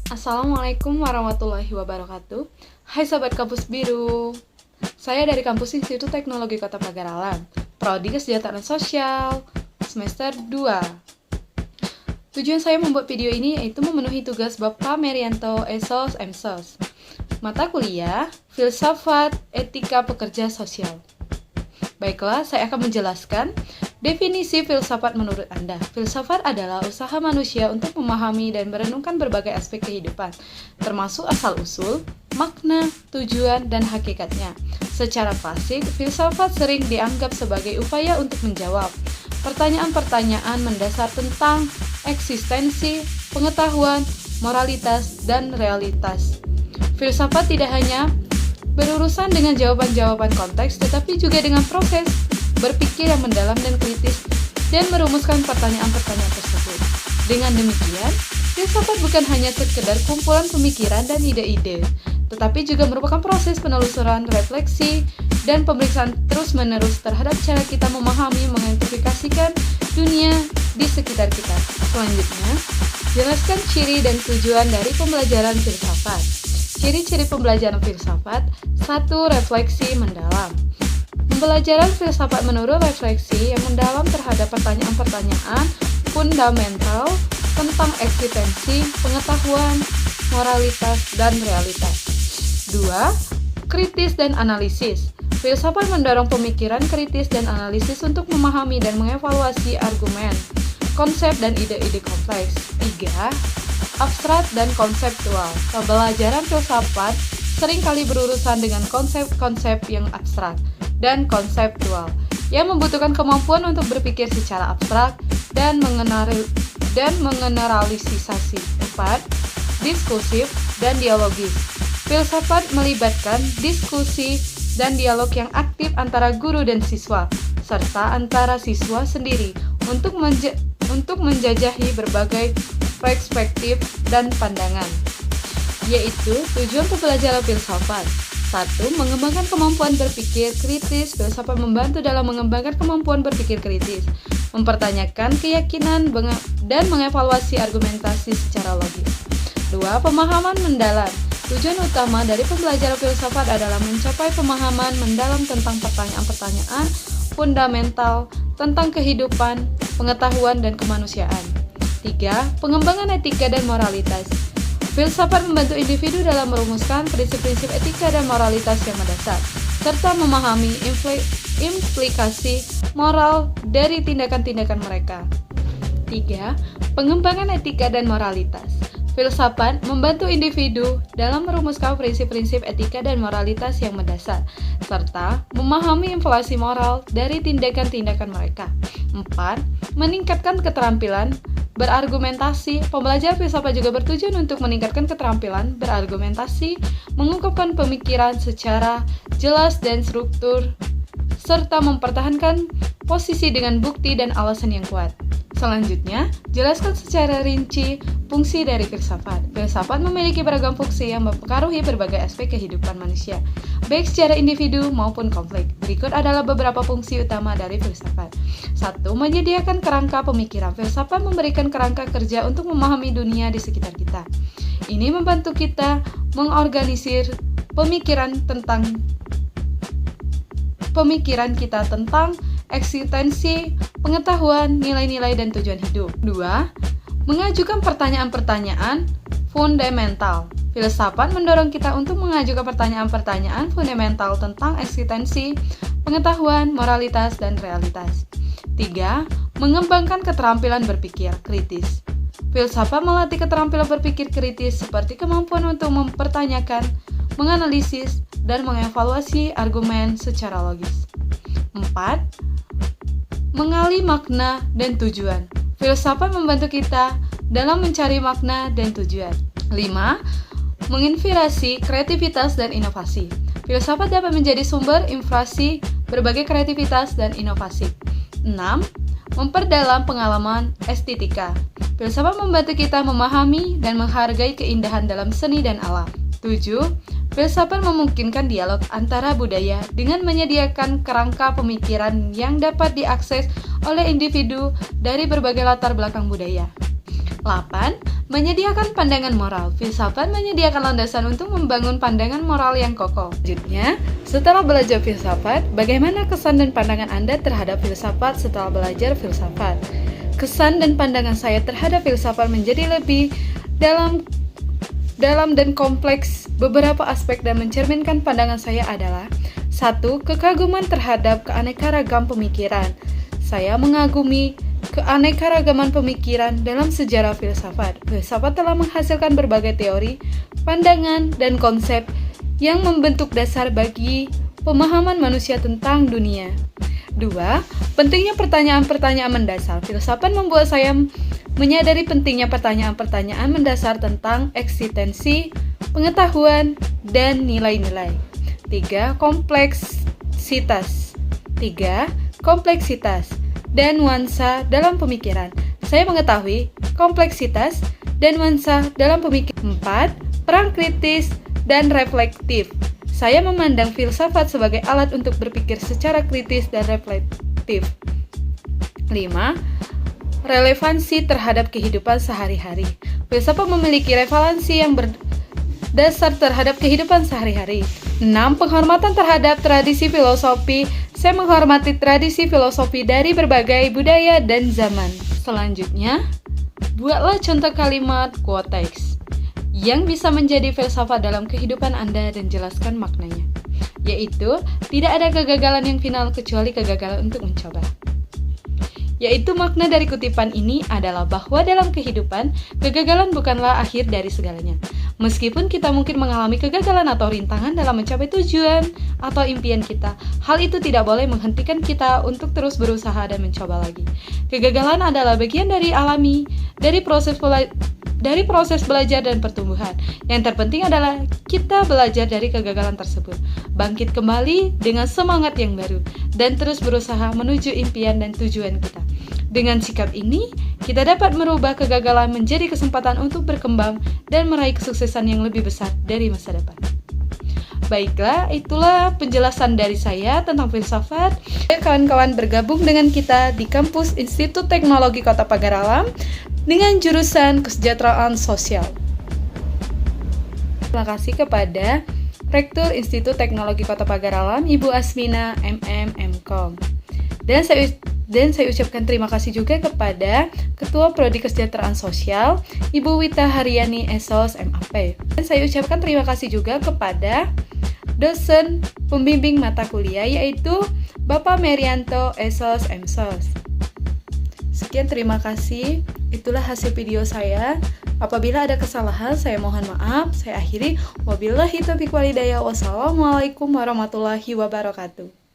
Assalamualaikum warahmatullahi wabarakatuh. Hai Sobat Kampus Biru. Saya dari Kampus Institut Teknologi Kota Pagaralan, Prodi Kesejahteraan Sosial, semester 2. Tujuan saya membuat video ini yaitu memenuhi tugas Bapak Merianto Esos Emsos. Mata kuliah, Filsafat Etika Pekerja Sosial. Baiklah, saya akan menjelaskan definisi filsafat menurut Anda. Filsafat adalah usaha manusia untuk memahami dan merenungkan berbagai aspek kehidupan, termasuk asal-usul, makna, tujuan, dan hakikatnya. Secara klasik, filsafat sering dianggap sebagai upaya untuk menjawab pertanyaan-pertanyaan mendasar tentang eksistensi, pengetahuan, moralitas, dan realitas. Filsafat tidak hanya berurusan dengan jawaban-jawaban konteks, tetapi juga dengan proses berpikir yang mendalam dan kritis dan merumuskan pertanyaan-pertanyaan tersebut. Dengan demikian, filsafat bukan hanya sekedar kumpulan pemikiran dan ide-ide, tetapi juga merupakan proses penelusuran, refleksi, dan pemeriksaan terus-menerus terhadap cara kita memahami, mengidentifikasikan dunia di sekitar kita. Selanjutnya, jelaskan ciri dan tujuan dari pembelajaran filsafat. Ciri-ciri pembelajaran filsafat. 1. Refleksi mendalam. Pembelajaran filsafat menurut refleksi yang mendalam terhadap pertanyaan-pertanyaan fundamental tentang eksistensi, pengetahuan, moralitas, dan realitas. 2. Kritis dan analisis. Filsafat mendorong pemikiran kritis dan analisis untuk memahami dan mengevaluasi argumen, konsep, dan ide-ide kompleks. 3. Abstrak dan konseptual. Pembelajaran filsafat seringkali berurusan dengan konsep-konsep yang abstrak dan konseptual, yang membutuhkan kemampuan untuk berpikir secara abstrak dan mengeneralisasi. 4. Diskursif dan dialogis. Filsafat melibatkan diskusi dan dialog yang aktif antara guru dan siswa, serta antara siswa sendiri untuk menjajahi berbagai perspektif dan pandangan. Yaitu tujuan pembelajaran filsafat. 1. Mengembangkan kemampuan berpikir kritis. Filsafat membantu dalam mengembangkan kemampuan berpikir kritis, mempertanyakan keyakinan dan mengevaluasi argumentasi secara logis. 2. Pemahaman mendalam. Tujuan utama dari pembelajaran filsafat adalah mencapai pemahaman mendalam tentang pertanyaan-pertanyaan fundamental tentang kehidupan, pengetahuan, dan kemanusiaan. 3. Pengembangan etika dan moralitas. Filsafat membantu individu dalam merumuskan prinsip-prinsip etika dan moralitas yang mendasar, serta memahami implikasi moral dari tindakan-tindakan mereka. 3. Pengembangan etika dan moralitas. Filsafat membantu individu dalam merumuskan prinsip-prinsip etika dan moralitas yang mendasar, serta memahami implikasi moral dari tindakan-tindakan mereka. 4. Meningkatkan keterampilan berargumentasi. Pembelajaran filsafat juga bertujuan untuk meningkatkan keterampilan berargumentasi, mengungkapkan pemikiran secara jelas dan struktur, serta mempertahankan posisi dengan bukti dan alasan yang kuat. Selanjutnya, jelaskan secara rinci fungsi dari filsafat. Filsafat memiliki beragam fungsi yang mempengaruhi berbagai aspek kehidupan manusia, baik secara individu maupun konflik. Berikut adalah beberapa fungsi utama dari filsafat. 1. Menyediakan kerangka pemikiran. Filsafat memberikan kerangka kerja untuk memahami dunia di sekitar kita. Ini membantu kita mengorganisir pemikiran kita tentang eksistensi, pengetahuan, nilai-nilai, dan tujuan hidup. 2. Mengajukan pertanyaan-pertanyaan fundamental. Filsafat mendorong kita untuk mengajukan pertanyaan-pertanyaan fundamental tentang eksistensi, pengetahuan, moralitas, dan realitas. 3. Mengembangkan keterampilan berpikir kritis. Filsafat melatih keterampilan berpikir kritis seperti kemampuan untuk mempertanyakan, menganalisis, dan mengevaluasi argumen secara logis. 4. Mengali makna dan tujuan. Filsafat membantu kita dalam mencari makna dan tujuan. 5. Menginspirasi kreativitas dan inovasi. Filsafat dapat menjadi sumber inspirasi berbagai kreativitas dan inovasi. 6. Memperdalam pengalaman estetika. Filsafat membantu kita memahami dan menghargai keindahan dalam seni dan alam. 7. Filsafat memungkinkan dialog antara budaya dengan menyediakan kerangka pemikiran yang dapat diakses oleh individu dari berbagai latar belakang budaya. 8. menyediakan pandangan moral. Filsafat menyediakan landasan untuk membangun pandangan moral yang kokoh. Selanjutnya, setelah belajar filsafat, bagaimana kesan dan pandangan Anda terhadap filsafat setelah belajar filsafat? Kesan dan pandangan saya terhadap filsafat menjadi lebih dalam dan kompleks. Beberapa aspek dan mencerminkan pandangan saya adalah: 1. Kekaguman terhadap keanekaragam pemikiran. Saya mengagumi keanekaragaman pemikiran dalam sejarah filsafat. Filsafat telah menghasilkan berbagai teori, pandangan, dan konsep yang membentuk dasar bagi pemahaman manusia tentang dunia. 2. Pentingnya pertanyaan-pertanyaan mendasar. Filsafat membuat saya menyadari pentingnya pertanyaan-pertanyaan mendasar tentang eksistensi, pengetahuan, dan nilai-nilai. 3. Kompleksitas dan nuansa dalam pemikiran. Saya mengetahui kompleksitas dan nuansa dalam pemikiran. 4. Peran kritis dan reflektif. Saya memandang filsafat sebagai alat untuk berpikir secara kritis dan reflektif. 5. Relevansi terhadap kehidupan sehari-hari. Filsafat memiliki relevansi yang berdasar terhadap kehidupan sehari-hari. 6. Penghormatan terhadap tradisi filosofi. Saya menghormati tradisi filosofi dari berbagai budaya dan zaman. Selanjutnya, buatlah contoh kalimat quote-text yang bisa menjadi filsafat dalam kehidupan Anda dan jelaskan maknanya. Yaitu, tidak ada kegagalan yang final kecuali kegagalan untuk mencoba. Yaitu makna dari kutipan ini adalah bahwa dalam kehidupan, kegagalan bukanlah akhir dari segalanya. Meskipun kita mungkin mengalami kegagalan atau rintangan dalam mencapai tujuan atau impian kita, hal itu tidak boleh menghentikan kita untuk terus berusaha dan mencoba lagi. Kegagalan adalah bagian dari alami, dari proses belajar dan pertumbuhan. Yang terpenting adalah kita belajar dari kegagalan tersebut, bangkit kembali dengan semangat yang baru, dan terus berusaha menuju impian dan tujuan kita. Dengan sikap ini, kita dapat merubah kegagalan menjadi kesempatan untuk berkembang dan meraih kesuksesan yang lebih besar dari masa depan. Baiklah, itulah penjelasan dari saya tentang filsafat. Kawan-kawan bergabung dengan kita di kampus Institut Teknologi Kota Pagar Alam dengan jurusan Kesejahteraan Sosial. Terima kasih kepada Rektor Institut Teknologi Kota Pagar Alam, Ibu Asmina MM.Com. Dan saya ucapkan terima kasih juga kepada Ketua Prodi Kesejahteraan Sosial, Ibu Wita Haryani SOS MAP. Dan saya ucapkan terima kasih juga kepada dosen pembimbing mata kuliah, yaitu Bapak Merianto SOS MSOS. Sekian, terima kasih. Itulah hasil video saya. Apabila ada kesalahan, saya mohon maaf. Saya akhiri. Wabillahi taufiq wal hidayah. Wassalamualaikum warahmatullahi wabarakatuh.